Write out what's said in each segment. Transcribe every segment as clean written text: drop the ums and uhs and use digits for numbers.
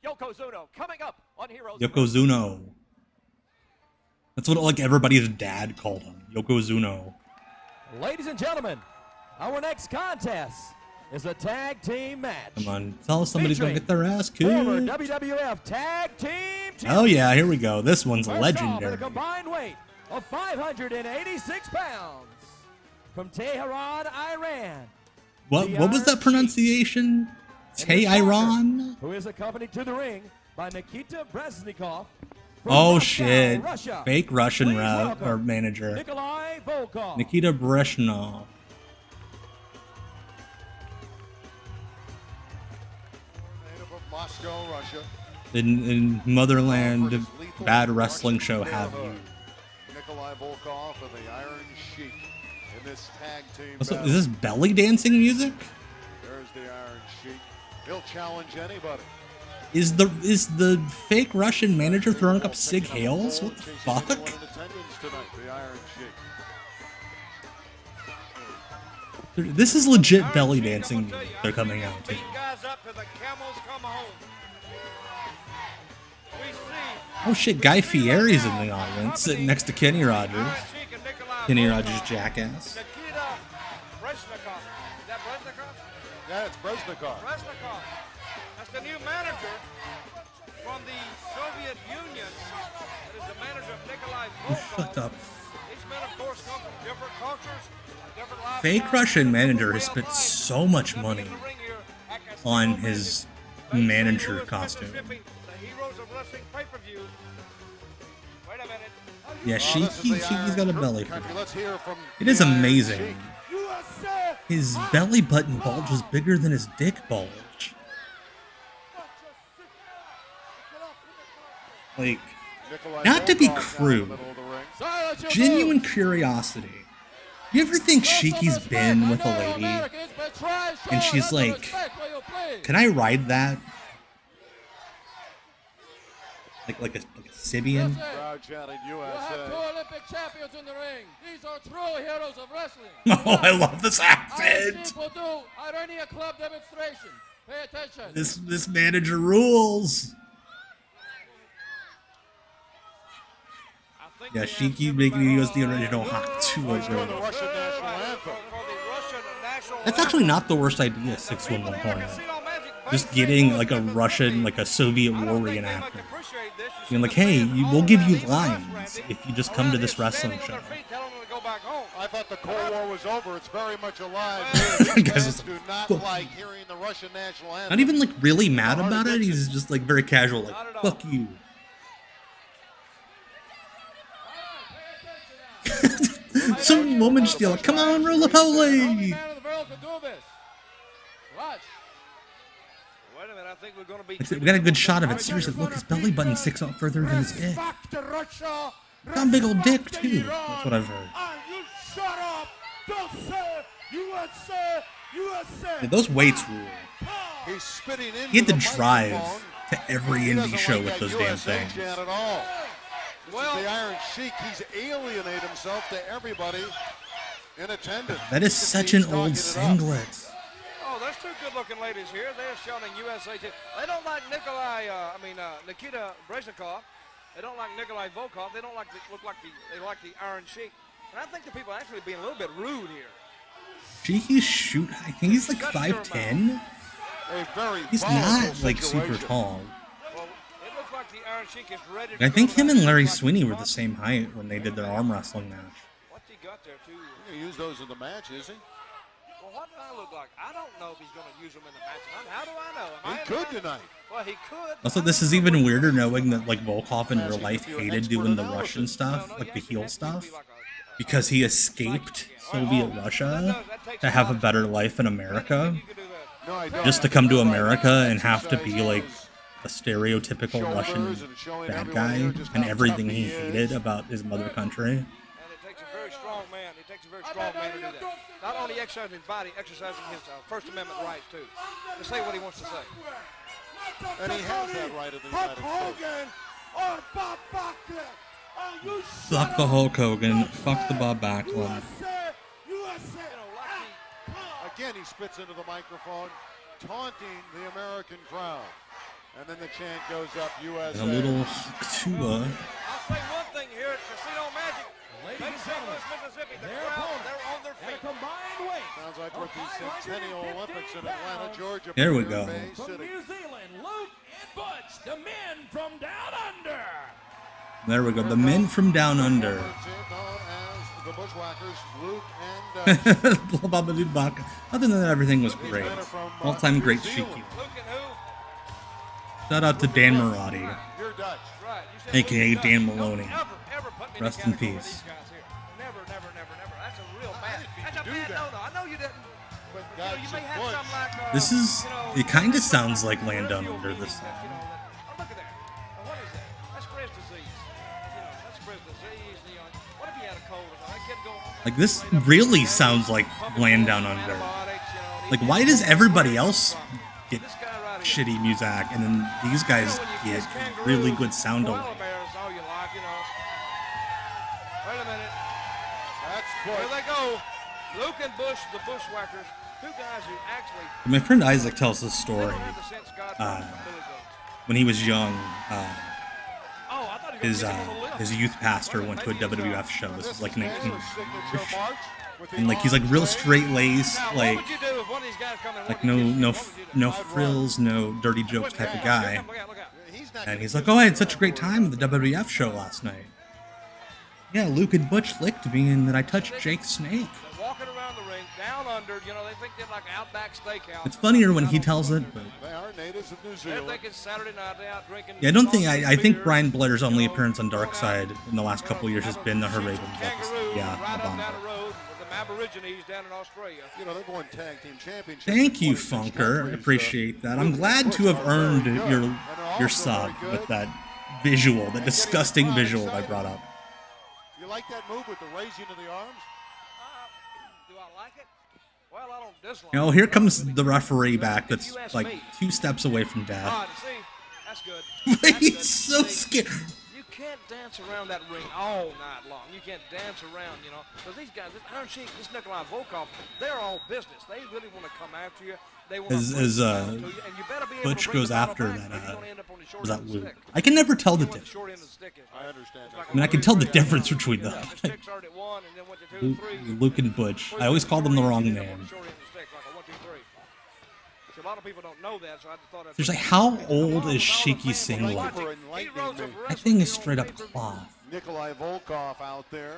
Yokozuna coming up on Heroes. Yokozuna. That's what like everybody's dad called him. Yokozuna. Ladies and gentlemen, our next contest is a tag team match. Come on, tell somebody's gonna get their ass kicked. Former WWF Tag Team Champions. Oh yeah, here we go. This one's First legendary. off, at a combined weight of 586 pounds from Tehran, Iran. What was that pronunciation? Tehran? Who is accompanied to the ring by Nikita Brezhnikov. Oh Moscow, shit! Russia. Fake Russian Please rep or welcome manager. Nikolai Volkoff. Nikita Brezhnikov. Native of Moscow, Russia. In Motherland, bad wrestling show have you. Nikolai Volkoff and the Iron Sheik in this tag team. Also, is this belly dancing music? There's the Iron Sheik. He'll challenge anybody. Is the fake Russian manager throwing up Sig Hales? What the fuck? The Iron Sheik. This is legit belly dancing music they're coming out to. Oh shit, Guy Fieri's in the audience, sitting next to Kenny Rogers. Kenny Rogers' jackass. Nikita Brezhnikov. Is that Brezhnikov? Yeah, it's Brezhnikov. Brezhnikov. That's the new manager from the Soviet Union. That is the manager of Nikolai Volkoff. Shut up. These men, of course, come from different cultures, different lifestyles. Fake Russian manager has spent so much money on his manager costume. The Heroes of Wrestling pay-per-view. Wait a minute. Yeah, Sheiky's got a belly for it. Let's hear from It is amazing. His belly button bulge is bigger than his dick bulge. Like, not to be crude, genuine curiosity. You ever think Sheiky's been with a lady and she's like, can I ride that? Like a Sibian? crowd chanting USA. Two Olympic champions in the ring. These are true heroes of wrestling. Oh, I love this accent. Will do Irania Club demonstration. Pay attention. This manager rules. Yeah, Sheiky making me use the original Hawk 2 The Russian national anthem. That's actually not the worst idea, 611 Hornet. Just getting like a Russian, like a Soviet war reenactor. Being like, hey, we'll give you lines if you just come to this wrestling show. I thought the Cold War was over. It's very much alive. Guys just do not like hearing the Russian national anthem. not even like really mad about it. He's just like very casual, like, fuck you. Some woman just like, come on, roll up holy. We got a good shot of it. Seriously, look, his belly button sticks out further than his dick. Got a big old dick too. That's what I've heard. Yeah, those weights rule. He's spitting in. He had to drive to every indie show with those damn things. Well, the Iron Sheik, he's alienated himself to everybody in attendance. That is such an old singlet. Oh, there's two good-looking ladies here. They're shouting USA. They don't like Nikita Brezhnikov. They don't like Nikolai Volkoff. They don't like they like the Iron Sheik. And I think the people are actually being a little bit rude here. Sheiky's shoot, I think he's like 5'10". He's not like super tall. Well, it looks like the Iron Sheik is ready to I think go him back. and Larry Sweeney were the same height when they did their arm wrestling match. What's he got there, too? He's going to use those in the match, is he? Well, what do I look like? I don't know if he's going to use them in the match. How do I know? He could tonight. Well, he could. Also, this is even weirder knowing that like Volkoff in real life hated doing the Russian stuff, like the heel stuff, because he escaped Soviet Russia to have a better life in America, just to come to America and have to be like a stereotypical Russian bad guy and everything he hated about his mother country. And it takes a very strong man. It takes a very strong man to do that. Not only exercising his body, exercising his First Amendment rights, too. To say what he wants to say. And he has that right in the United States. Fuck the Hulk Hogan, fuck the Bob Backlund. Again, he spits into the microphone, taunting the American crowd. And then the chant goes up, USA. And a little Tua. I'll say one thing here at Casino Magic. Ladies Big and St. gentlemen, Louis, Mississippi. The their crowd, opponent they're on their at a feet. combined weight Sounds like of with the Centennial 515 Olympics in Atlanta, pounds. Georgia. There we Premier go. Bay From City. New Zealand, Luke and Butch, the men from down under. There we go. The men from down under. Known as the Bushwhackers, Luke and Dutch. Other than that, everything was great. All-time great Sheik. Luke and who? Shout out to Dan Marotti, You're Dutch. Right. You said aka Luke and Dan Dutch. Maloney. Don't ever put me Rest in in the category with peace. these guys here. Never. That's a real bad. That's a do bad that? no-no. I know you didn't. But You know, Dutch you may and have Bush. something like. This is. you know, It kind of some sounds like like Land Down peripheral Under. This bleeding that, song. oh, look at that. Now, what is that? That's Brez disease. That's Brez disease. What if you had a cold or something? That kid go. Like this really sounds like Land Down Under. Like why does everybody else get shitty music and then these guys get really good sound Koala alike? bears all you like, Wait a minute. That's Here Bush. they go. Luke and Bush, the Bushwhackers. Two guys who actually My friend Isaac tells this they story. don't have the sense God Uh, from Billy Goat. When he was young, Oh, I thought he was his gonna get him on the list. his youth pastor went to a WWF show. This was like 19. Signature march with the And like he's like real straight laced, Now, like what would you do if one of these guys come in and like wanted to no kiss you? no What would you do? frills, no dirty jokes type of guy. Look out, look out. He's not And he's like, "Oh, I had such a great time at the WWF show last night. Yeah, Luke and Butch licked me, and then I touched Jake Snake." They're walking around the ring, down under, they think they're like Outback Steakhouse. It's funnier when he tells it, but They are natives of New They're Zealand. thinking Saturday night, they're out drinking. yeah, I don't think coffee, I think beer, Brian Blair's only you know, appearance on going Dark out, Side in the last couple years has been the Her Ravens Kangaroo, episode. Yeah, right the up down bomber. the road with the Aborigines down in Australia. They've won tag team championships. Thank in you, 26 Funker. countries. Appreciate that. I'm glad to have earned your sub with that visual, that disgusting visual I brought up. You like that move with the raising of the arms? Do I like it? Well, I don't dislike You know, it. here comes the referee back that's like 2 steps away from death. Ah, see, that's good. That's good. He's so See, scared. You can't dance around that ring all night long. You can't dance around, because these guys, this Iron Sheik, this Nikolai Volkoff, they're all business. They really want to come after you. They want As- to bring as, it down to you, and you better be able Butch to bring goes the battle after back, that, or you're gonna end up on the short Was end that of the Luke? stick. I can never tell the You know what difference. short end of the stick is, I right? understand It's that. like I mean, I can tell the difference between the them. stick started at 1, and then went to 2, 3. Luke and Butch. I always call them the wrong name. Short end of the stick, like a 1, 2, 3. So a lot of people don't know that, so I just thought. There's like, how old is Sheiky's singlet? That thing is straight up cloth. Nikolai Volkoff out there.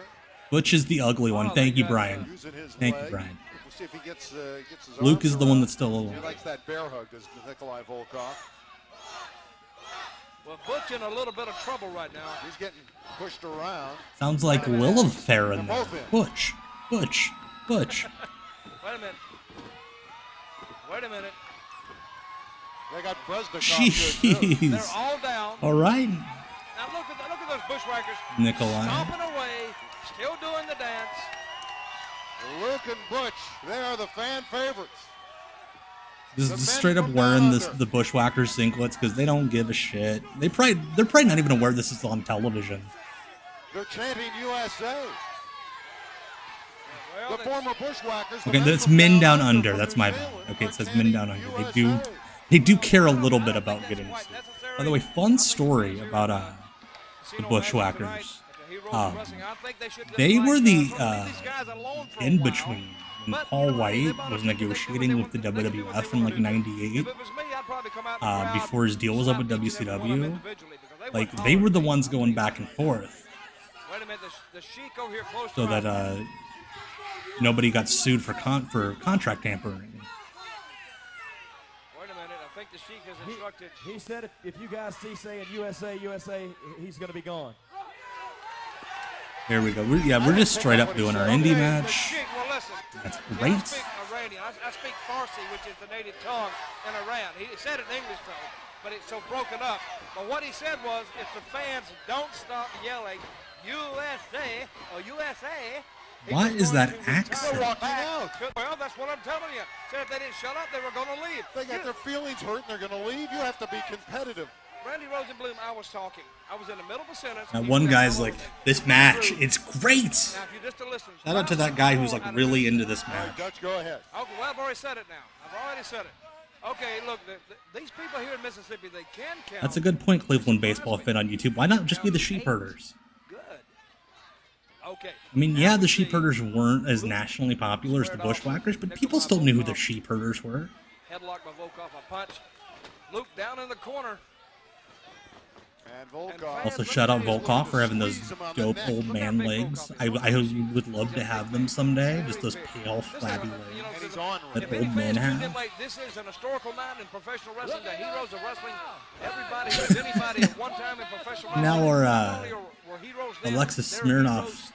Butch is the ugly one. Thank you, Brian. Using his Thank you, leg. Brian. We'll see if he gets his Luke arms is the one around. that's still He alive. likes that bear hug, does Nikolai Volkoff. Well, Butch in a little bit of trouble right now. He's getting pushed around. Sounds like Lilith Fair in They're there. both in. Butch. Butch. Butch. Wait a minute. Wait a minute. They got Breznikov good too. Jeez. They're all down. All right, Now look at those Bushwhackers. Nikolai. Stomping away, still doing the dance. Luke and Butch, they are the fan favorites. This is straight up wearing the Bushwhackers singlets because they don't give a shit. They're probably not even aware this is on television. They're chanting USA. Well, The former Bushwhackers. the Okay, men that's from Men Down from Under. New That's my Zealand bad. Okay, are it says Men chanting Down Under. USA. They do care a little bit about getting sued. By the way, fun story about the Bushwhackers. They were the in between when Paul White was negotiating with the WWF in like '98. Before his deal was up with WCW, like they were the ones going back and forth, so that nobody got sued for contract tampering. Wait a minute, I think the Sheik has instructed. He said if you guys see saying USA, USA, he's going to be gone. Here we go. We're just straight up doing our indie match. Well, listen. That's I great. speak Iranian. I speak Farsi, which is the native tongue in Iran. He said it in English, though, but it's so broken up. But what he said was, if the fans don't stop yelling USA or USA, What is that They're accent? walking out. well, that's what I'm telling you. Said if they didn't shut up, they were going to leave. They got their feelings hurt and they're going to leave. You have to be competitive. Randy Rosenblum, I was talking. I was in the middle of a sentence. That He one said, guy's "Hello." like, this match, it's great. Now, if you just listen. Shout out to that guy who's like really into this All right, match. Dutch, go ahead. Okay, well, I've already said it now. I've already said it. Okay, look, these people here in Mississippi, they can count. That's a good point, Cleveland baseball fan on YouTube. Why not just be the sheep herders? Good. Okay. I mean, yeah, the sheep herders weren't as nationally popular as the Bushwhackers, but people still knew who the sheep herders were. Headlock by Volkoff, a punch. Luke down in the corner. And Volkoff. Also, shout out Volkoff for having those dope old man legs. I would love to have them someday. Just those pale, flabby legs that old men have. This is an historical night in professional wrestling. The heroes of wrestling. Everybody who's anybody at one time in professional wrestling. Now our Alexis Smirnoff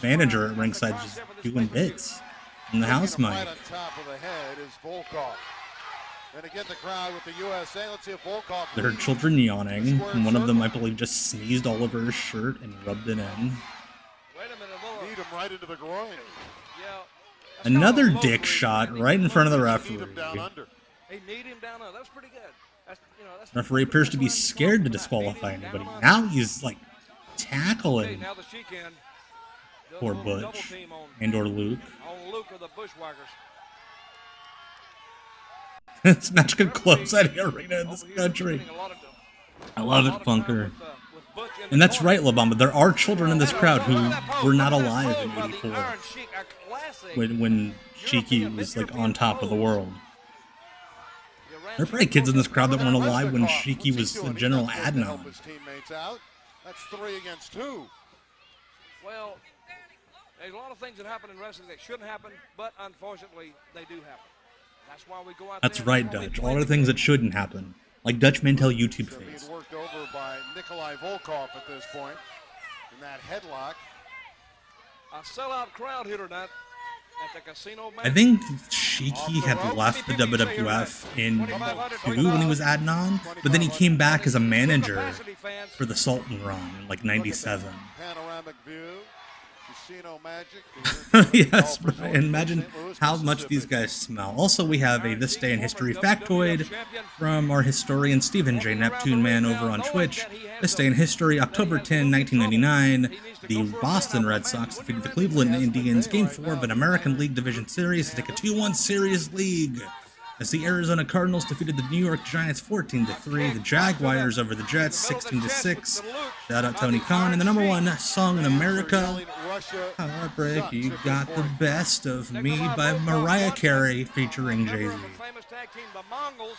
manager at ringside just doing bits in the house mic. Right on top of the head is Volkoff. And again, the crowd with the USA. Let's see if Volkoff. There are children yawning, and one of them, I believe, just sneezed all over his shirt and rubbed it in. Wait a minute, Need him right into the groin. Yeah. Another dick shot right in front of the referee. He need him down under. That's pretty good. That's Referee appears to be scared to disqualify anybody. Now he's like tackling now the Sheik end. poor Butch and or Luke. On Luke of the Bushwhackers. This match could close any arena in this country. I love it, Funker. And that's right, Labamba. There are children in this crowd who were not alive in '84 when Sheiky was like on top of the world. There are probably kids in this crowd that weren't alive when Sheiky was General Adnan. That's 3 against 2. Well, there's a lot of things that happen in wrestling that shouldn't happen, but unfortunately, they do happen. That's why we go out. That's right, Dutch. All the things that shouldn't happen. Like Dutch Mantel YouTube face. Being worked over by Nikolai Volkoff at this point in that headlock. A sellout crowd here tonight at the casino. I think Sheiky had left the WWF in '2 when he was Adnan, but then he came back as a manager for the Sultan run in like '97. Panoramic view. Casino magic. Yes, Brian. Imagine how much these guys smell. Also, we have a This Day in History factoid from our historian Stephen J. Neptune Man over on Twitch. This Day in History, October 10, 1999. The Boston Red Sox defeated the Cleveland Indians Game 4 of an American League Division Series to take a 2-1 Series lead. As the Arizona Cardinals defeated the New York Giants 14-3, the Jaguars over the Jets 16-6. Shout out Tony Khan, and the #1 song in America, Heartbreak, You Got the Best of Me by Mariah Carey featuring Jay-Z. Famous tag team, the Mongols,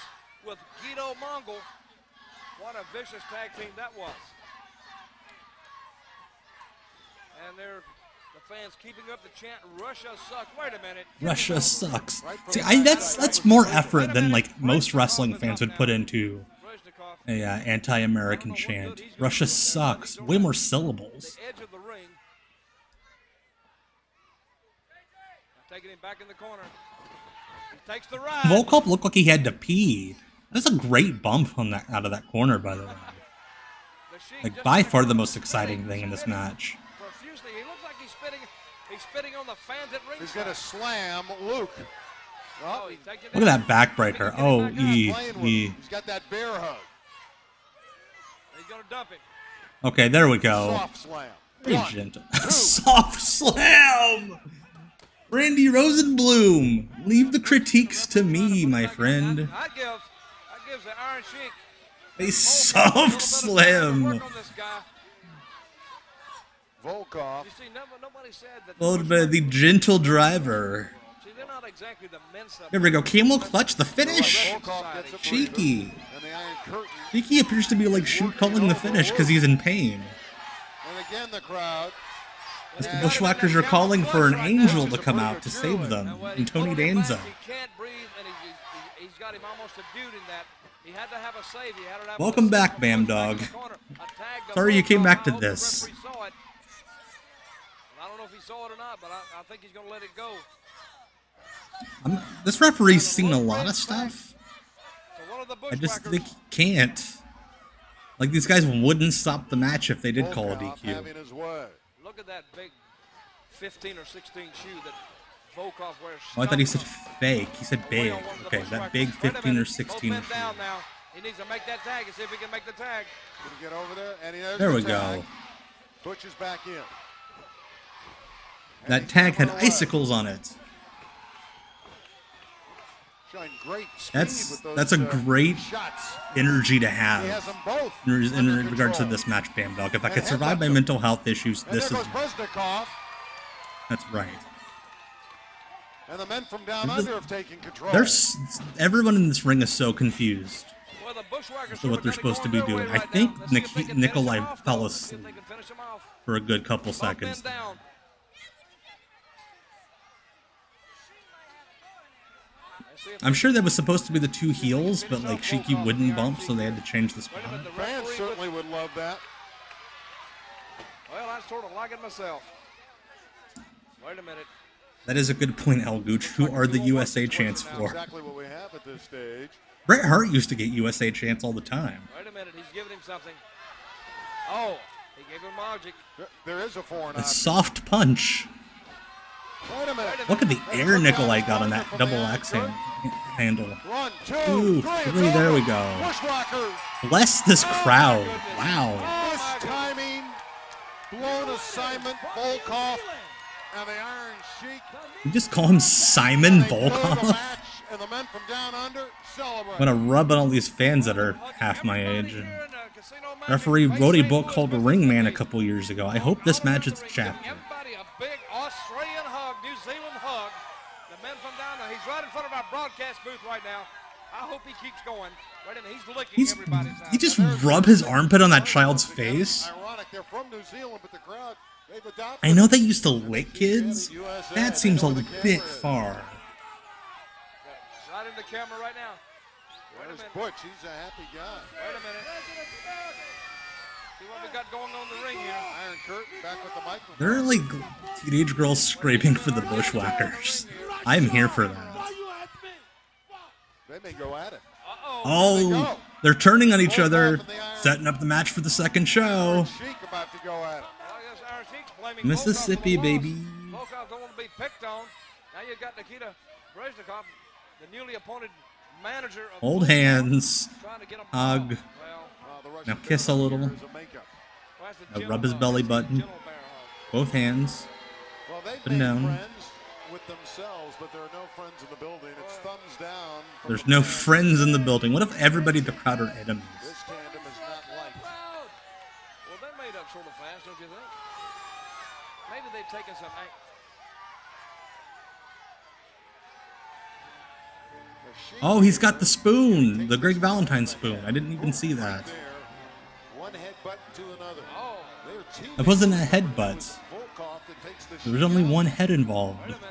with Guido Mongol. What a vicious tag team that was. And they're the fans keeping up the chant, Russia sucks. Wait a minute. Russia sucks. See, that's more effort than like most wrestling fans would put into a anti-American chant. Russia sucks. Way more syllables. The edge of the ring. Taking him back in the corner. He takes the ride. Volkoff looked like he had to pee. That's a great bump on that out of that corner, by the way. Like by far the most exciting thing in this match. Profusely, he looks like he's spitting on the fans at ringside. He's going to slam Luke. Oh, look at that backbreaker. Oh, He's got that bear hug. He's going to dump him. Okay, there we go. Soft slam. Very gentle. Soft slam! Randy Rosenblum, leave the critiques to me, my friend. I give the Iron Sheik a soft slam. Volkoff. You see, nobody said that. Followed by the gentle driver. See, they're not exactly the Mensa. There we go. Camel clutch, the finish. Sheiky. Sheiky appears to be like calling the finish because he's in pain. And again, the crowd. As the Bushwhackers are calling for an angel to come out to save them, and Tony Danza. He can't breathe, and he's got him almost subdued in that. He had to have a save. He had to have Welcome back, Bam Dog. Sorry you came back to this. I don't know if he saw it or not, but I think he's going to let it go. This referee's seen a lot of stuff. I just think he can't. Like, these guys wouldn't stop the match if they did call a DQ. Look at that big 15 or 16 shoe that Volkoff wears. Oh, I thought he said fake. He said big. Okay, that big 15 or 16 shoe. Down now. He needs to make that tag and see if he can make the tag. Can he get over there? And there we go. Butch is back in. That tag had icicles on it. Showing great speed with those, That's a great shots. energy to He have has them both in regard to control. this match, Bam Dog. If I And could survive my headbutts him. mental health issues, And this there is goes Bresnikov. that's right. And the men from down under have taken control. There's everyone in this ring is so confused Well, the Bushwhackers as to what they're supposed to be going their doing. way I right think now. Let's see if they can finish Nikolai him off, fell though. Let's see asleep if they can finish him off. for a good couple Both men seconds. down. Let's see if I'm they sure can that was supposed to be the two heels, but like Sheiky wouldn't bump, so they had to change the spot. Wait a minute, the Fans referee certainly would love that. Well, I sort of like it myself. Wait a minute. That is a good point, El Gooch. Who are the USA chants Now for? exactly what we have at this stage. Bret Hart used to get USA chants all the time. Wait a minute. He's giving him something. Oh, he gave him magic. There is a foreign A option. soft punch. Wait a minute. Look at the air Nikolai got on that double axe handle. 1, 2, Ooh, 3. It's three, there we over. go. Bushwhackers. Bless this crowd. Wow. This timing, blown assignment, Volkoff and the Iron Sheik. You just call him Simon They go to the Volkoff? match, and the men from down under celebrate. I'm gonna rub on all these fans that are half my age. Referee wrote a book called Ring Man a couple years ago. I hope this match is a chapter. Everybody a big Australian hug, New Zealand hug. The men from down there. He's right in front of our broadcast booth right now. I hope he keeps going. Wait a minute, he's licking everybody's He eyes. just rubbed his armpit on that child's face. Ironic, they're from New Zealand, but the crowd, they've adopted. I know they used to lick kids. That seems a bit far. Right in the camera right now. Wait a There's minute. Butch, he's a happy guy. Wait a minute. See what we got going on in the ring here. Iron Curtain back with the microphone. There are like teenage girls scraping for the Bushwhackers. I'm here for that. They may go at it. Oh, they're turning on each other, setting up the match for the second show. Sheik about to go at it. Oh, yes, Iron Sheik's blaming Mississippi, Volkoff for the baby. loss. Volkoff don't want to be picked on. Now you've got Nikita Breznikov, the newly appointed manager of Hold Volkoff, hands. trying to get him Hug. Well, The Russian Now kiss a little. General is a makeup. well, that's the Now gentle rub his hug. belly That's the button. gentle bear hug. Both hands. Well, they've Up and made down. friends with themselves, but there are no friends in the building. It's thumbs down. from There's the no fans. friends in the building. What if everybody in the crowd are enemies? This tandem is not liked. Well, they made up sort of fast, don't you think? Maybe they've taken some. Oh, he's got the spoon. The Greg Valentine spoon. I didn't even see that. There. One headbutt to another. Oh, They're teaming It wasn't a with headbutt. Volkoff that takes the There was Sheik only out. one head involved. wait a minute.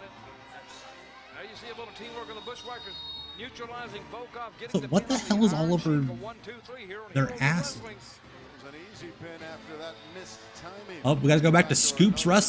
Now you see a little teamwork on the Bushwhackers, neutralizing Volkoff, So getting the what pin the on hell is Iron all over Sheik. A 1, 2, 3 here on their Heroes of asses? Wrestling. It was an easy pin after that missed timing. Oh, we gotta go back to Scoops Wrestling.